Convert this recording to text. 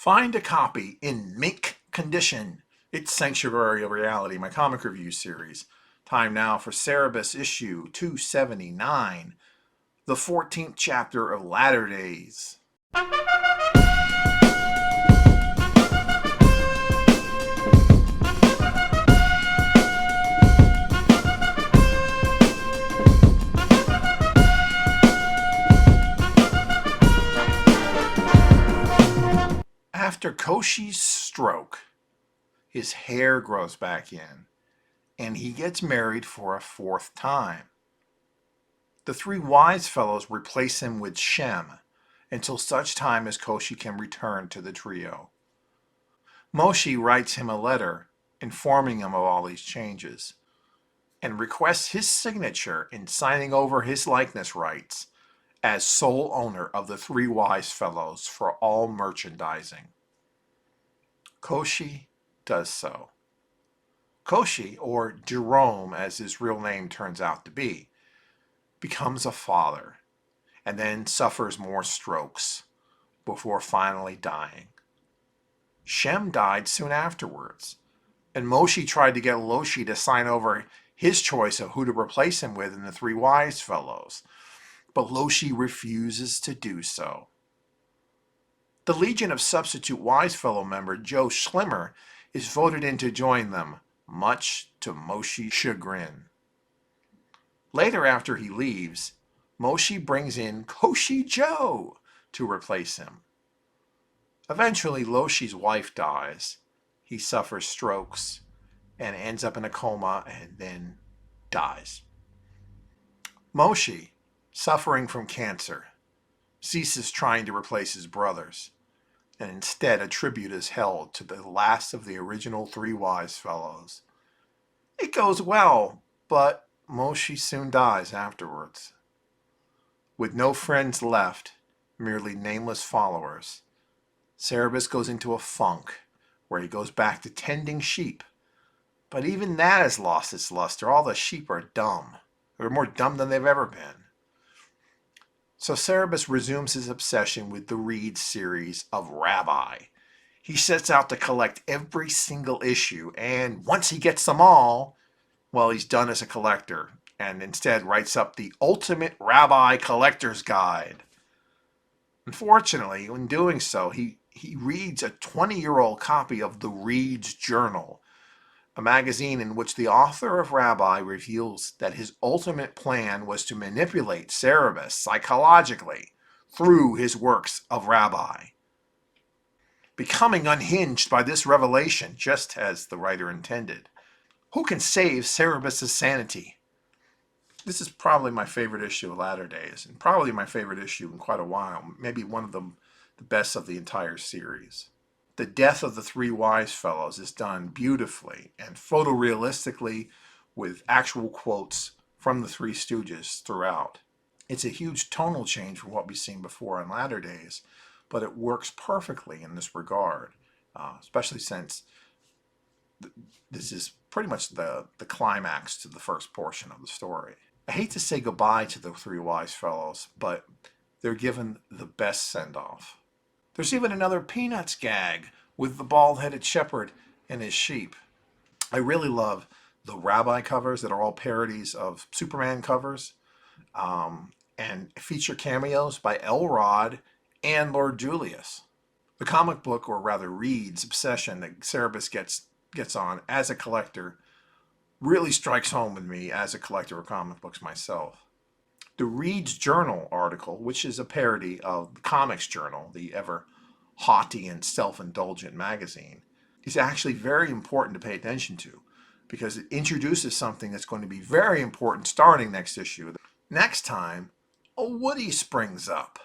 Find a copy in mint condition. It's Sanctuary of Reality, my comic review series. Time now for Cerebus issue 279, the 14th chapter of Latter Days. After Koshi's stroke, his hair grows back in, and he gets married for a fourth time. The three wise fellows replace him with Shem until such time as Koshi can return to the trio. Moshi writes him a letter informing him of all these changes and requests his signature in signing over his likeness rights as sole owner of the three wise fellows for all merchandising. Koshi does so. Koshi, or Jerome as his real name turns out to be, becomes a father and then suffers more strokes before finally dying. Shem died soon afterwards, and Moshi tried to get Loshi to sign over his choice of who to replace him with in the three wise fellows, but Loshi refuses to do so. The Legion of Substitute Wise Fellow member Joe Schlimmer is voted in to join them, much to Moshi's chagrin. Later, after he leaves, Moshi brings in Koshi Joe to replace him. Eventually, Loshi's wife dies. He suffers strokes and ends up in a coma and then dies. Moshi, suffering from cancer, ceases trying to replace his brothers, and instead a tribute is held to the last of the original three wise fellows. It goes well, but Moshi soon dies afterwards. With no friends left, merely nameless followers, Cerebus goes into a funk where he goes back to tending sheep. But even that has lost its luster. All the sheep are dumb. They're more dumb than they've ever been. So Cerebus resumes his obsession with the Reed series of Rabbi. He sets out to collect every single issue, and once he gets them all, well, he's done as a collector, and instead writes up the Ultimate Rabbi Collector's Guide. Unfortunately, in doing so, he reads a 20-year-old copy of the Reed's Journal, a magazine in which the author of Rabbi reveals that his ultimate plan was to manipulate Cerebus psychologically through his works of Rabbi. Becoming unhinged by this revelation, just as the writer intended, who can save Cerebus' sanity? This is probably my favorite issue of Latter Days, and probably my favorite issue in quite a while, maybe one of the best of the entire series. The death of the three wise fellows is done beautifully and photorealistically with actual quotes from the Three Stooges throughout. It's a huge tonal change from what we've seen before in Latter Days, but it works perfectly in this regard, especially since this is pretty much the climax to the first portion of the story. I hate to say goodbye to the three wise fellows, but they're given the best send-off. There's even another Peanuts gag with the bald-headed shepherd and his sheep. I really love the Rabbi covers that are all parodies of Superman covers, and feature cameos by Elrod and Lord Julius. The comic book, or rather Reed's obsession that Cerebus gets on as a collector really strikes home with me as a collector of comic books myself. The Reed's Journal article, which is a parody of the Comics Journal, the ever haughty and self-indulgent magazine, is actually very important to pay attention to because it introduces something that's going to be very important starting next issue. Next time, a Woody springs up.